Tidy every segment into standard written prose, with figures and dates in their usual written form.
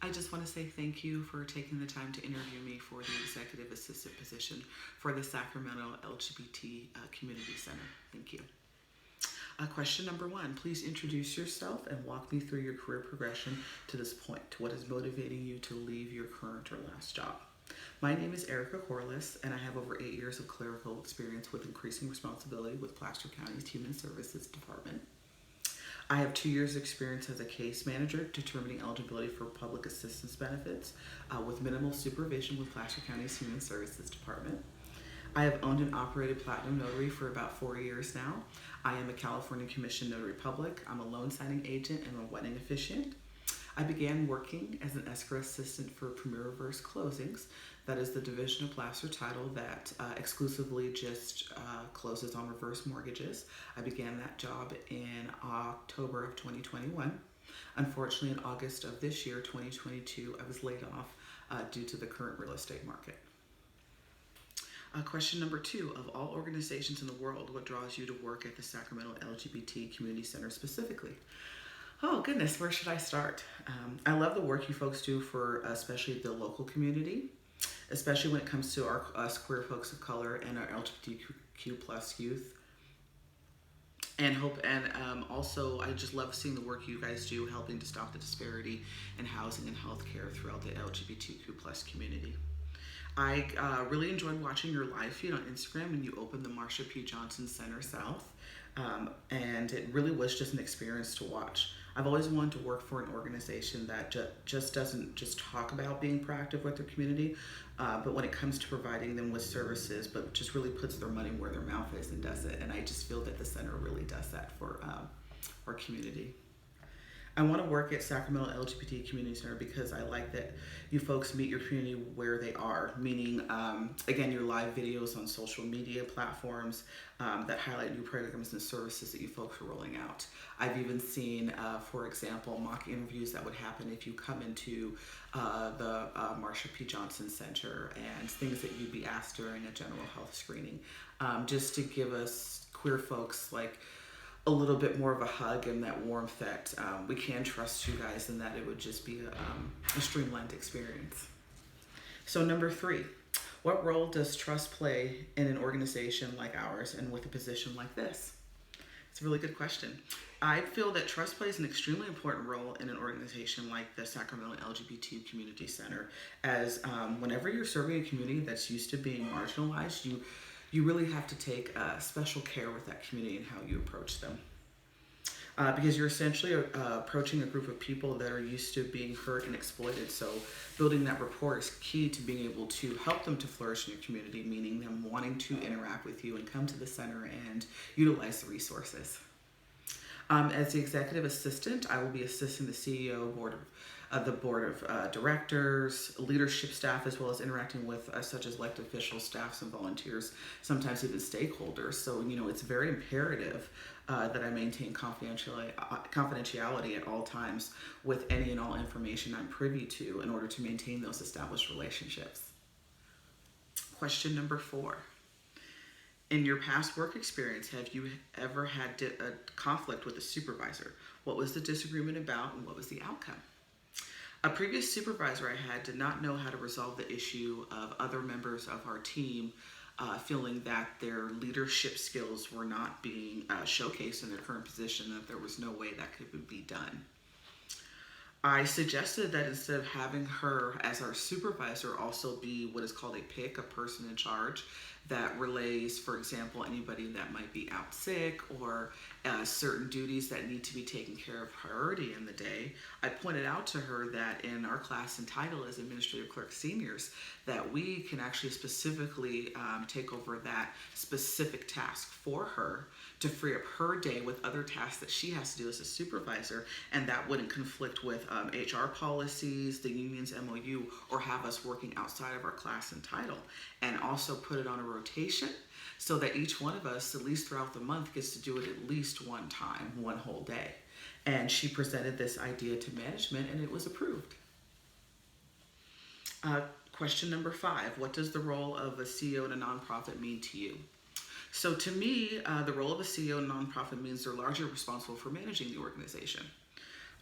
I just want to say thank you for taking the time to interview me for the executive assistant position for the Sacramento LGBT Community Center. Thank you. Question number one, please introduce yourself and walk me through your career progression to this point. What is motivating you to leave your current or last job? My name is Erica Corliss, and I have over 8 years of clerical experience with increasing responsibility with Placer County's Human Services Department. I have 2 years experience as a case manager determining eligibility for public assistance benefits with minimal supervision with Placer County's Human Services Department. I have owned and operated Platinum Notary for about 4 years now. I am a California Commission Notary Public. I'm a loan signing agent and a wedding officiant. I began working as an escrow assistant for Premier Reverse Closings. That is the division of Placer Title that exclusively just closes on reverse mortgages. I began that job in October of 2021. Unfortunately, in August of this year, 2022, I was laid off due to the current real estate market. Question number two, of all organizations in the world, what draws you to work at the Sacramento LGBT Community Center specifically? Oh goodness, where should I start? I love the work you folks do for especially the local community, especially when it comes to us queer folks of color and our LGBTQ plus youth. And also I just love seeing the work you guys do helping to stop the disparity in housing and healthcare throughout the LGBTQ plus community. I really enjoyed watching your live feed on Instagram when you opened the Marsha P. Johnson Center South, and it really was just an experience to watch. I've always wanted to work for an organization that just doesn't just talk about being proactive with their community, but when it comes to providing them with services, but just really puts their money where their mouth is and does it. And I just feel that the center really does that for our community. I want to work at Sacramento LGBT Community Center because I like that you folks meet your community where they are, meaning, again, your live videos on social media platforms that highlight new programs and services that you folks are rolling out. I've even seen, for example, mock interviews that would happen if you come into the Marsha P. Johnson Center and things that you'd be asked during a general health screening, just to give us queer folks like a little bit more of a hug and that warmth that we can trust you guys and that it would just be a streamlined experience. So number three, what role does trust play in an organization like ours and with a position like this? It's a really good question. I feel that trust plays an extremely important role in an organization like the Sacramento LGBT Community Center, as whenever you're serving a community that's used to being marginalized, you really have to take special care with that community and how you approach them. Because you're essentially approaching a group of people that are used to being hurt and exploited. So building that rapport is key to being able to help them to flourish in your community, meaning them wanting to interact with you and come to the center and utilize the resources. As the executive assistant, I will be assisting the CEO, the board of directors, leadership staff, as well as interacting with such as elected officials, staffs, and volunteers, sometimes even stakeholders. So, it's very imperative that I maintain confidentiality at all times with any and all information I'm privy to in order to maintain those established relationships. Question number 4. In your past work experience, have you ever had a conflict with a supervisor? What was the disagreement about and what was the outcome? A previous supervisor I had did not know how to resolve the issue of other members of our team feeling that their leadership skills were not being showcased in their current position, that there was no way that could be done. I suggested that instead of having her as our supervisor also be what is called a PIC, a person in charge, that relays, for example, anybody that might be out sick or certain duties that need to be taken care of priority in the day. I pointed out to her that in our class and title as Administrative Clerk Seniors, that we can actually specifically take over that specific task for her to free up her day with other tasks that she has to do as a supervisor, and that wouldn't conflict with HR policies, the union's MOU, or have us working outside of our class and title. And also put it on a rotation so that each one of us, at least throughout the month, gets to do it at least one time, one whole day. And she presented this idea to management and it was approved. Question number 5, what does the role of a CEO in a nonprofit mean to you? So to me, the role of a CEO in a nonprofit means they're largely responsible for managing the organization.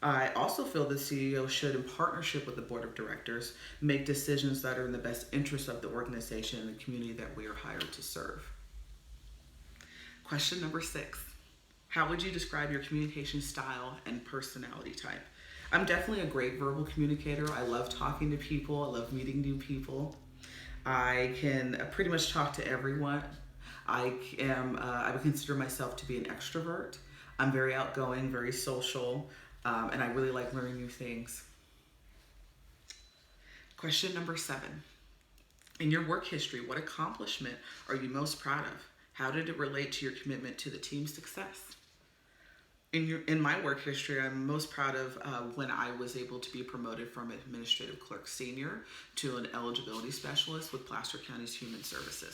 I also feel the CEO should, in partnership with the board of directors, make decisions that are in the best interest of the organization and the community that we are hired to serve. Question number 6. How would you describe your communication style and personality type? I'm definitely a great verbal communicator. I love talking to people. I love meeting new people. I can pretty much talk to everyone. I would consider myself to be an extrovert. I'm very outgoing, very social, and I really like learning new things. Question number 7. In your work history, what accomplishment are you most proud of? How did it relate to your commitment to the team's success? In my work history, I'm most proud of when I was able to be promoted from administrative clerk senior to an eligibility specialist with Placer County's Human Services.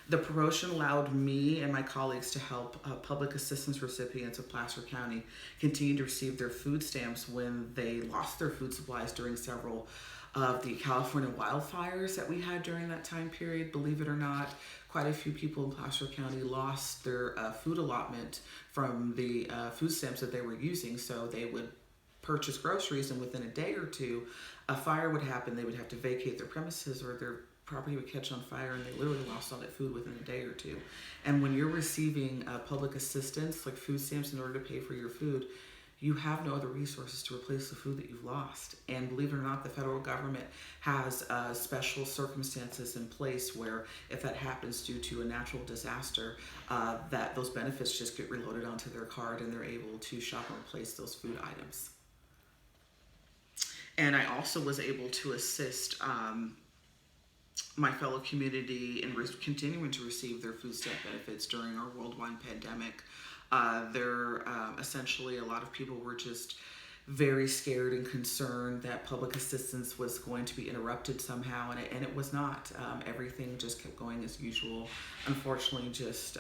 The promotion allowed me and my colleagues to help public assistance recipients of Placer County continue to receive their food stamps when they lost their food supplies during several of the California wildfires that we had during that time period. Believe it or not, quite a few people in Placer County lost their food allotment from the food stamps that they were using. So they would purchase groceries, and within a day or two, a fire would happen. They would have to vacate their premises, or their property would catch on fire, and they literally lost all that food within a day or two. And when you're receiving public assistance, like food stamps, in order to pay for your food, you have no other resources to replace the food that you've lost. And believe it or not, the federal government has special circumstances in place where if that happens due to a natural disaster, that those benefits just get reloaded onto their card and they're able to shop and replace those food items. And I also was able to assist my fellow community in continuing to receive their food stamp benefits during our worldwide pandemic. Essentially, a lot of people were just very scared and concerned that public assistance was going to be interrupted somehow, and it was not. Everything just kept going as usual. Unfortunately, just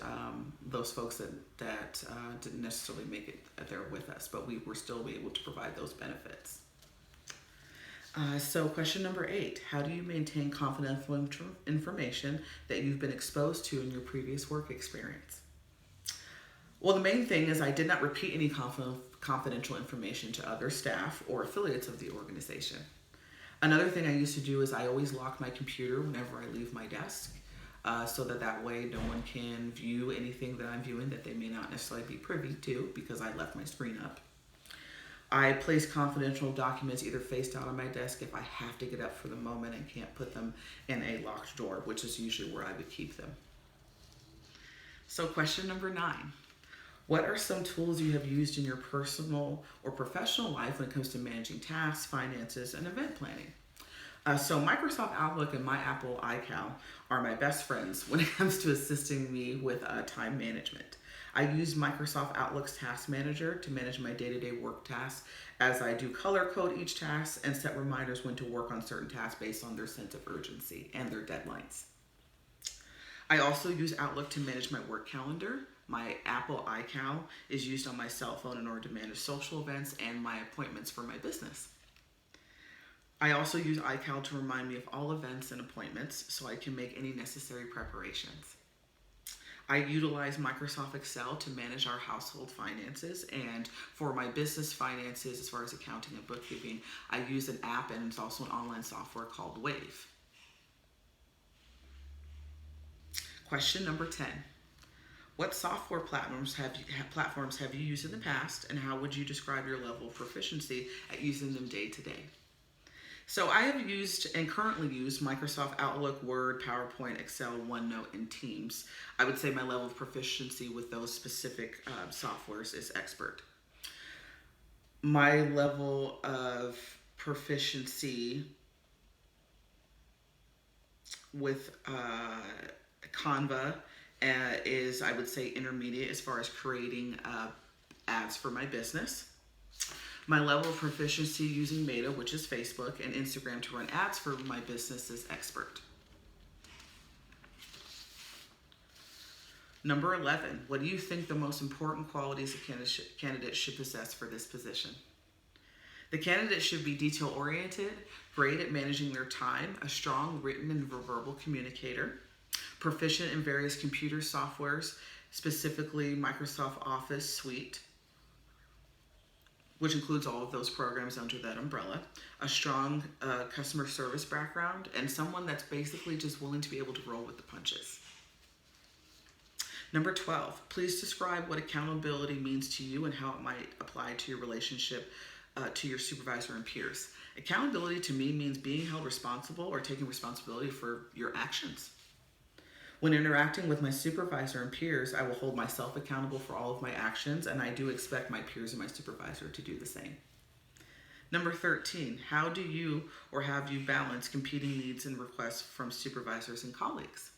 those folks that didn't necessarily make it there with us, but we were still able to provide those benefits. So question number 8, how do you maintain confidential information that you've been exposed to in your previous work experience? Well, the main thing is I did not repeat any confidential information to other staff or affiliates of the organization. Another thing I used to do is I always lock my computer whenever I leave my desk, so that way no one can view anything that I'm viewing that they may not necessarily be privy to because I left my screen up. I place confidential documents either face down on my desk if I have to get up for the moment and can't put them in a locked drawer, which is usually where I would keep them. So question number 9. What are some tools you have used in your personal or professional life when it comes to managing tasks, finances, and event planning? So Microsoft Outlook and my Apple iCal are my best friends when it comes to assisting me with time management. I use Microsoft Outlook's Task Manager to manage my day-to-day work tasks as I do color code each task and set reminders when to work on certain tasks based on their sense of urgency and their deadlines. I also use Outlook to manage my work calendar. My Apple iCal is used on my cell phone in order to manage social events and my appointments for my business. I also use iCal to remind me of all events and appointments so I can make any necessary preparations. I utilize Microsoft Excel to manage our household finances, and for my business finances, as far as accounting and bookkeeping, I use an app, and it's also an online software called Wave. Question number 10. What software platforms have you used in the past, and how would you describe your level of proficiency at using them day to day? So I have used and currently use Microsoft Outlook, Word, PowerPoint, Excel, OneNote, and Teams. I would say my level of proficiency with those specific softwares is expert. My level of proficiency with Canva is, I would say, intermediate as far as creating ads for my business. My level of proficiency using Meta, which is Facebook, and Instagram to run ads for my business is expert. Number 11, what do you think the most important qualities a candidate should possess for this position? The candidate should be detail-oriented, great at managing their time, a strong written and verbal communicator, proficient in various computer softwares, specifically Microsoft Office Suite, which includes all of those programs under that umbrella, a strong customer service background, and someone that's basically just willing to be able to roll with the punches. Number 12, please describe what accountability means to you and how it might apply to your relationship to your supervisor and peers. Accountability to me means being held responsible or taking responsibility for your actions. When interacting with my supervisor and peers, I will hold myself accountable for all of my actions, and I do expect my peers and my supervisor to do the same. Number 13, how do you or have you balanced competing needs and requests from supervisors and colleagues?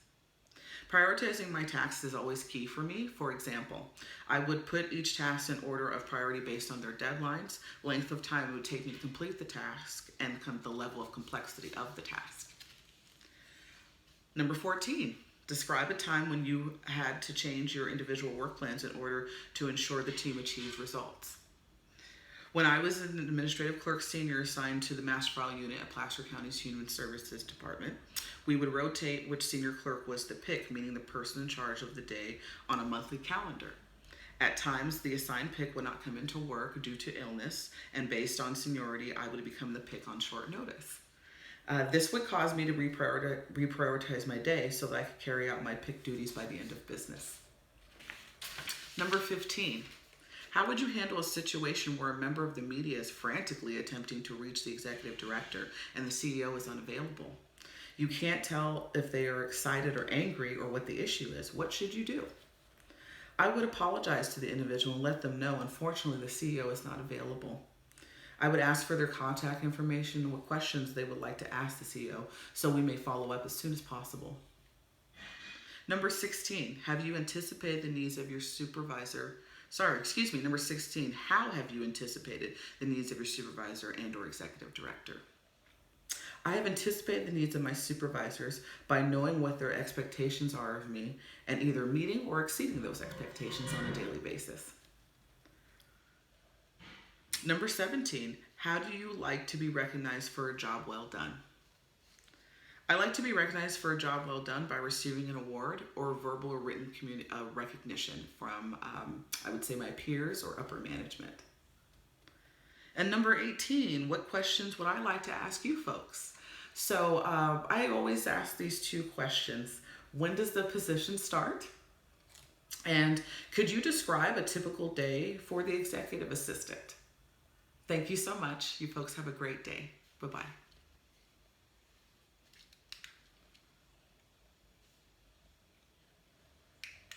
Prioritizing my tasks is always key for me. For example, I would put each task in order of priority based on their deadlines, length of time it would take me to complete the task, and the level of complexity of the task. Number 14, describe a time when you had to change your individual work plans in order to ensure the team achieved results. When I was an administrative clerk senior assigned to the master file unit at Placer County's Human Services Department, we would rotate which senior clerk was the pick, meaning the person in charge of the day, on a monthly calendar. At times, the assigned pick would not come into work due to illness, and based on seniority, I would become the pick on short notice. This would cause me to reprioritize my day so that I could carry out my pick duties by the end of business. Number 15. How would you handle a situation where a member of the media is frantically attempting to reach the executive director and the CEO is unavailable? You can't tell if they are excited or angry or what the issue is. What should you do? I would apologize to the individual and let them know, unfortunately, the CEO is not available. I would ask for their contact information and what questions they would like to ask the CEO so we may follow up as soon as possible. Number 16, have you anticipated the needs of your supervisor? Number 16, how have you anticipated the needs of your supervisor and or executive director? I have anticipated the needs of my supervisors by knowing what their expectations are of me and either meeting or exceeding those expectations on a daily basis. Number 17, how do you like to be recognized for a job well done? I like to be recognized for a job well done by receiving an award or verbal or written recognition from, I would say, my peers or upper management. And number 18, what questions would I like to ask you folks? So I always ask these two questions. When does the position start? And could you describe a typical day for the executive assistant? Thank you so much. You folks have a great day. Bye-bye.